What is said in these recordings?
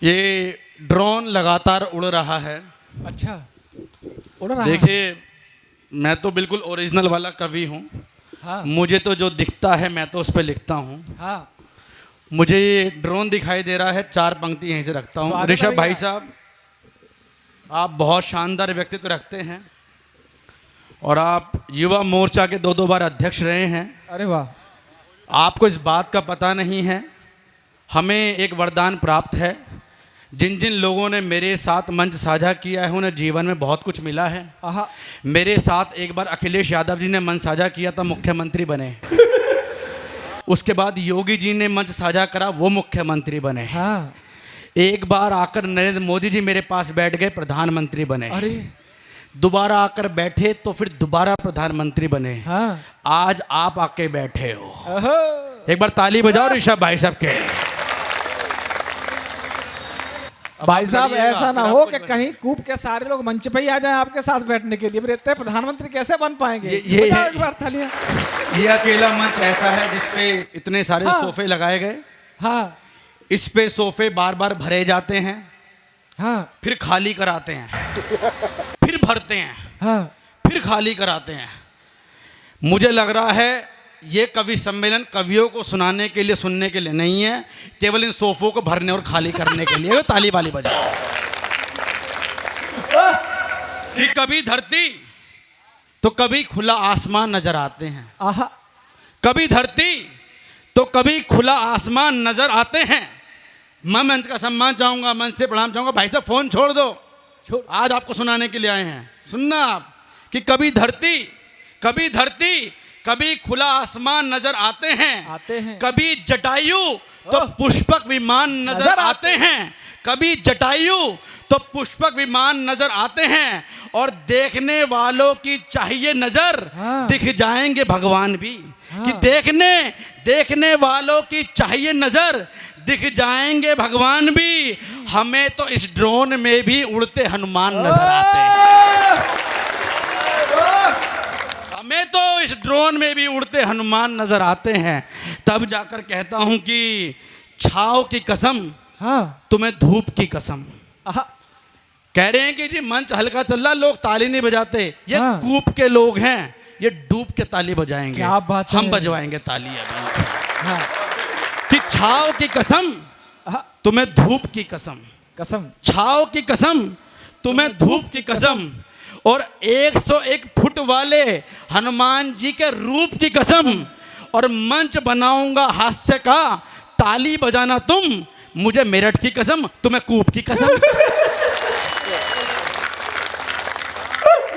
ये ड्रोन लगातार उड़ रहा है। अच्छा, उड़ रहा है। देखिए, मैं तो बिल्कुल ओरिजिनल वाला कवि हूँ। हाँ मुझे तो जो दिखता है मैं तो उस पर लिखता हूँ। हाँ। मुझे ये ड्रोन दिखाई दे रहा है, 4 पंक्ति यहीं से रखता हूँ। स्वागत ऋषभ है भाई भैया। साहब, आप बहुत शानदार व्यक्तित्व रखते हैं और आप युवा मोर्चा के 2 बार अध्यक्ष रहे हैं। अरे वाह। आपको इस बात का पता नहीं है, हमें एक वरदान प्राप्त है। जिन जिन लोगों ने मेरे साथ मंच साझा किया है उन्हें जीवन में बहुत कुछ मिला है। आहा। मेरे साथ एक बार अखिलेश यादव जी ने मंच साझा किया था, मुख्यमंत्री बने। उसके बाद योगी जी ने मंच साझा करा, वो मुख्यमंत्री बने। हाँ। एक बार आकर नरेंद्र मोदी जी मेरे पास बैठ गए, प्रधानमंत्री बने। अरे दोबारा आकर बैठे तो फिर दोबारा प्रधानमंत्री बने। हाँ। आज आप आके बैठे हो। अहो। एक बार ताली बजाओ ऋषभ भाई साहब के लिए। भाई साहब, लड़िएगा, ऐसा ना फिर हो आपको कि कुछ कहीं कूप के सारे लोग मंच पे ही आ जाएं आपके साथ बैठने के लिए। फिर इतने प्रधानमंत्री कैसे बन पाएंगे? ये बजाओ एक बार तालियां। ये अकेला मंच ऐसा है जिसपे इतने सारे हाँ। सोफे लगाए गए। हाँ इस पे सोफे बार बार भरे जाते हैं, हाँ फिर खाली कराते हैं, फिर भरते हैं, हाँ। फिर खाली कराते हैं। मुझे लग रहा है ये कवि सम्मेलन कवियों को सुनाने के लिए, सुनने के लिए नहीं है, केवल इन सोफों को भरने और खाली करने के लिए। ताली वाली बजाओ। कि कभी धरती तो कभी खुला आसमान नजर आते हैं, आहा। कभी धरती तो कभी खुला आसमान नजर आते हैं। मैं मंच का सम्मान चाहूंगा, मंच से प्रणाम चाहूंगा। भाई साहब फोन छोड़ दो, आज आपको सुनाने के लिए आए हैं। सुनना आप कि कभी धरती कभी खुला आसमान नजर आते हैं, कभी जटायु तो पुष्पक विमान नजर आते हैं, कभी जटायु तो पुष्पक विमान नजर आते हैं। और देखने वालों की चाहिए नजर, हाँ। दिख जाएंगे भगवान भी। हाँ। कि देखने वालों की चाहिए नजर, दिख जाएंगे भगवान भी। हमें तो इस ड्रोन में भी उड़ते हनुमान नजर आते हैं। हमें तो इस ड्रोन में भी उड़ते हनुमान नजर आते हैं। तब जाकर कहता हूं कि छाव की कसम, हाँ। तुम्हें धूप की कसम। आहा। कह रहे हैं कि जी मंच हल्का चल रहा, लोग ताली नहीं बजाते। ये हाँ। कूप के लोग हैं, ये डूब के ताली बजाएंगे। क्या बात है। हम बजवाएंगे ताली अभी। हाँ। कि छाव की कसम, आहा। तुम्हें धूप की कसम। कसम। छाव की कसम, तुम्हें धूप की कसम। और 101 फुट वाले हनुमान जी के रूप की कसम। और मंच बनाऊंगा हास्य का, ताली बजाना तुम, मुझे मेरठ की कसम, तुम्हें कूप की कसम।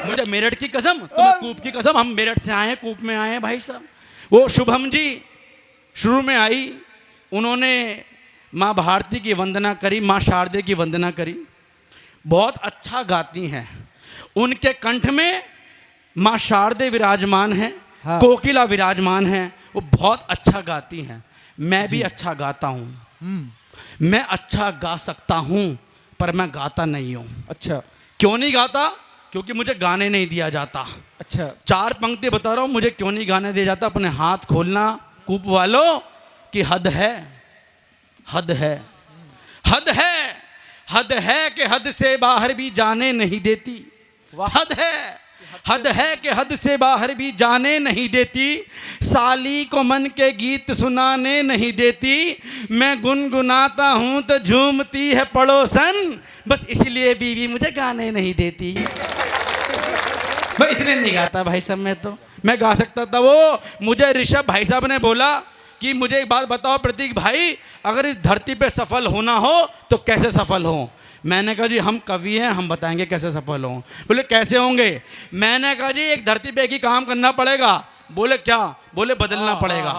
मुझे मेरठ की कसम, तुम्हें कूप की कसम। हम मेरठ से आए हैं, कूप में आए हैं भाई साहब। वो शुभम जी शुरू में आई, उन्होंने माँ भारती की वंदना करी, माँ शारदे की वंदना करी। बहुत अच्छा गाती हैं। उनके कंठ में माँ शारदे विराजमान हैं। हाँ। कोकिला विराजमान हैं। वो बहुत अच्छा गाती हैं। मैं भी अच्छा गाता हूँ। मैं अच्छा गा सकता हूँ, पर मैं गाता नहीं हूँ। अच्छा। क्यों नहीं गाता? क्योंकि मुझे गाने नहीं दिया जाता। अच्छा। 4 पंक्ति बता रहा हूँ, मुझे क्यों नहीं गाने दिया जाता। अपने हाथ खोलना कूप वालों की हद है, हद है, हद है, हद है कि हद से बाहर भी जाने नहीं देती। हद है कि हद से बाहर भी जाने नहीं देती। साली को मन के गीत सुनाने नहीं देती। मैं गुनगुनाता हूँ तो झूमती है पड़ोसन, बस इसलिए बीवी मुझे गाने नहीं देती। मैं इसलिए नहीं गाता भाई साहब। मैं गा सकता था। वो मुझे ऋषभ भाई साहब ने बोला कि मुझे एक बात बताओ प्रतीक भाई, अगर इस धरती पे सफल होना हो तो कैसे सफल हो? मैंने कहा जी हम कवि हैं, हम बताएंगे कैसे सफल हों। बोले कैसे होंगे? मैंने कहा जी एक धरती पे एक ही काम करना पड़ेगा। बोले क्या? बोले बदलना पड़ेगा।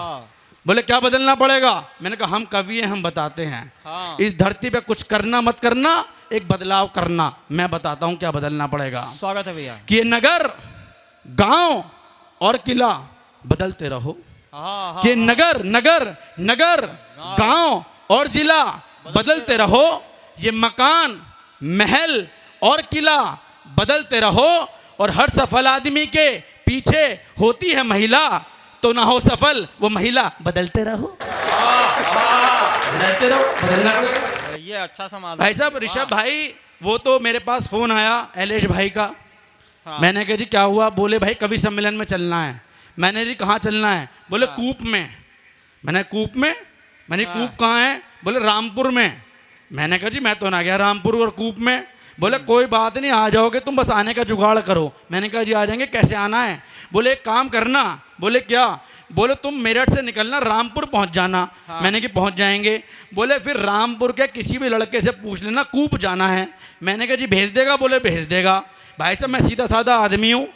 बोले क्या बदलना पड़ेगा? मैंने कहा हम कवि हैं, हम बताते हैं। इस धरती पे कुछ करना मत करना, एक बदलाव करना। मैं बताता हूँ क्या बदलना पड़ेगा। स्वागत है भैया। कि ये नगर, गांव और किला बदलते रहो। कि नगर, गांव और जिला बदलते रहो। ये मकान, महल और किला बदलते रहो। और हर सफल आदमी के पीछे होती है महिला, तो ना हो सफल वो महिला, बदलते रहो। बदलते रहो, बदलना पड़ेगा। ये अच्छा समाधान। भाई साहब ऋषभ भाई, वो तो मेरे पास फोन आया एलेश भाई का। हाँ। मैंने कहा जी क्या हुआ? बोले भाई कवि सम्मेलन में चलना है। मैंने जी कहाँ चलना है? बोले हाँ। कूप में। मैंने कूप में? मैंने हाँ। कूप कहाँ है? बोले रामपुर में। मैंने कहा जी मैं तो ना गया रामपुर और कूप में। बोले कोई बात नहीं, आ जाओगे तुम, बस आने का जुगाड़ करो। मैंने कहा जी आ जाएंगे, कैसे आना है? बोले एक काम करना। बोले क्या? बोले तुम मेरठ से निकलना, रामपुर पहुंच जाना। हाँ। मैंने कि पहुंच जाएंगे। बोले फिर रामपुर के किसी भी लड़के से पूछ लेना कूप जाना है। मैंने कहा जी भेज देगा? बोले भेज देगा। भाई साहब मैं सीधा साधा आदमी हूँ।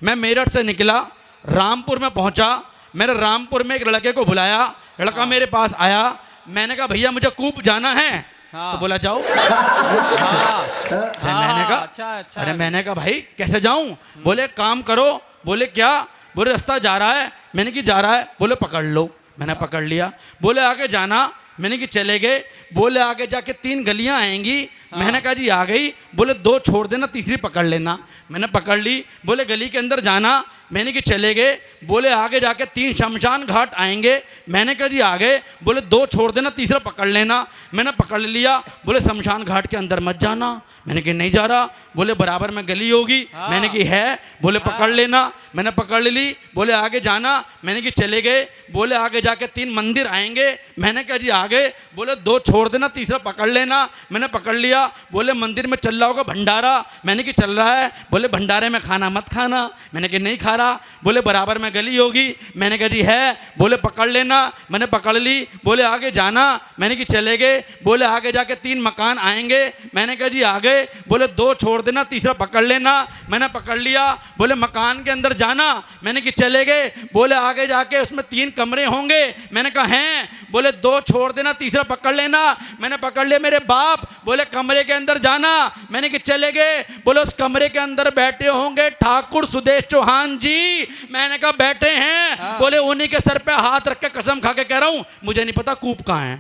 मैं मेरठ से निकला, रामपुर में पहुंचा। मैंने रामपुर में एक लड़के को बुलाया, लड़का मेरे पास आया। मैंने कहा भैया मुझे कूप जाना है। हाँ। तो बोला जाओ। हाँ। अरे मैंने कहा अच्छा। अरे मैंने कहा भाई कैसे जाऊं? बोले काम करो। बोले क्या? बोले रास्ता जा रहा है। मैंने कि जा रहा है। बोले पकड़ लो। मैंने पकड़ लिया। बोले आगे जाना। मैंने कि चले गए। बोले आगे जाके 3 गलियां आएंगी। मैंने कहा जी आ गई। बोले 2 छोड़ देना, तीसरी पकड़ लेना। मैंने पकड़ ली। बोले गली के अंदर जाना। मैंने कि चले गए। बोले आगे जाके 3 शमशान घाट आएंगे। मैंने कहा जी आ गए। बोले 2 छोड़ देना, तीसरा पकड़ लेना। मैंने पकड़ लिया। बोले शमशान घाट के अंदर मत जाना। मैंने कि नहीं जा रहा। बोले बराबर में गली होगी। मैंने कि है। बोले पकड़ लेना। मैंने पकड़ ली। बोले आगे जाना। मैंने कि चले गए। बोले आगे जाके 3 मंदिर आएंगे। मैंने कहा जी आ गए। बोले 2 छोड़ देना, तीसरा पकड़ लेना। मैंने पकड़ लिया। बोले मंदिर में चल रहा होगा भंडारा। मैंने कि चल रहा है। बोले भंडारे में खाना मत खाना। मैंने कि नहीं खा रहा। बोले बराबर में गली होगी। मैंने कहा जी है। बोले पकड़ लेना। मैंने पकड़ ली। बोले आगे जाना। मैंने कि चले गए। बोले आगे जाके 3 मकान आएंगे। मैंने कहा जी आ गए। बोले 2 छोड़ देना, तीसरा पकड़ लेना। मैंने पकड़ लिया। बोले मकान के अंदर जाना। मैंने कि चले गए। बोले आगे जाके उसमें 3 कमरे होंगे। मैंने कहा हैं। बोले 2 छोड़ देना, तीसरा पकड़ लेना। मैंने पकड़ लिया। मेरे बाप। बोले कमरे के अंदर जाना। मैंने कि चले गए। बोले उस कमरे के अंदर बैठे होंगे ठाकुर सुदेश चौहान जी। मैंने कहा बैठे हैं। हाँ। बोले उन्हीं के सर पे हाथ रख के कसम खा के कह रहा हूं मुझे नहीं पता कूप कहाँ है।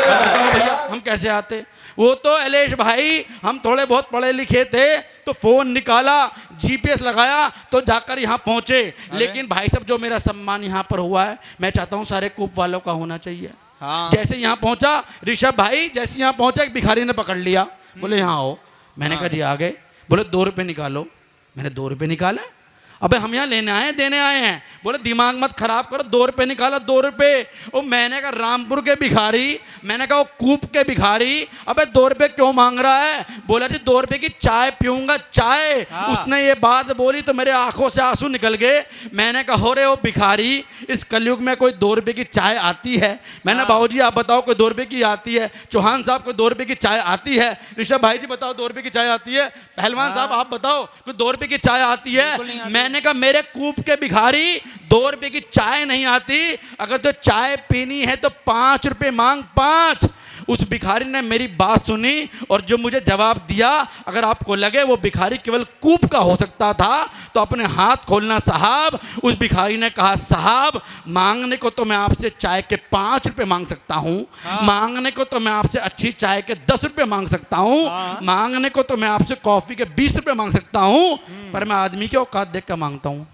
बताओ भैया हम कैसे आते? वो तो एलेश भाई हम थोड़े बहुत पढ़े लिखे थे तो फोन निकाला, जीपीएस लगाया तो जाकर यहाँ पहुंचे। लेकिन भाई साहब जो मेरा सम्मान यहाँ पर हुआ है, मैं चाहता हूँ सारे कूप वालों का होना चाहिए। हाँ। जैसे यहाँ पहुंचा ऋषभ भाई, जैसे यहाँ पहुंचा एक भिखारी ने पकड़ लिया। बोले यहाँ आओ। मैंने कहा जी आ गए। बोले 2 रुपये निकालो। मैंने 2 रुपये निकाले। अबे हम यहाँ लेने आए हैं, देने आए हैं। बोले दिमाग मत खराब करो, 2 रुपये निकाला। 2 रुपये। वो मैंने कहा रामपुर के भिखारी, मैंने कहा वो कूप के भिखारी, अबे 2 रुपये क्यों मांग रहा है? बोला जी 2 रुपये की चाय पीऊंगा, चाय। हाँ। उसने ये बात बोली तो मेरे आंखों से आंसू निकल गए। मैंने कहा हो रे वो भिखारी, इस कलयुग में कोई 2 रुपये की चाय आती है? मैंने हाँ। बाबूजी आप बताओ कोई 2 रुपये की आती है? चौहान साहब कोई 2 रुपये की चाय आती है? ऋषभ भाई जी बताओ 2 रुपये की चाय आती है? पहलवान साहब आप बताओ कोई 2 रुपये की चाय आती है? बिल्कुल नहीं आती। मैंने कहा मेरे कूप के भिखारी 2 रुपये की चाय नहीं आती। अगर तो चाय पीनी है तो 5 रुपये मांग, 5। उस भिखारी ने मेरी बात सुनी और जो मुझे जवाब दिया, अगर आपको लगे वो भिखारी केवल कूप का हो सकता था तो अपने हाथ खोलना साहब। उस भिखारी ने कहा साहब मांगने को तो मैं आपसे चाय के 5 रुपये मांग सकता हूँ। हाँ। मांगने को तो मैं आपसे अच्छी चाय के 10 रुपये मांग सकता हूँ। हाँ। मांगने को तो मैं आपसे कॉफी के 20 रुपये मांग सकता हूँ। पर मैं आदमी की औकात देख कर मांगता हूँ।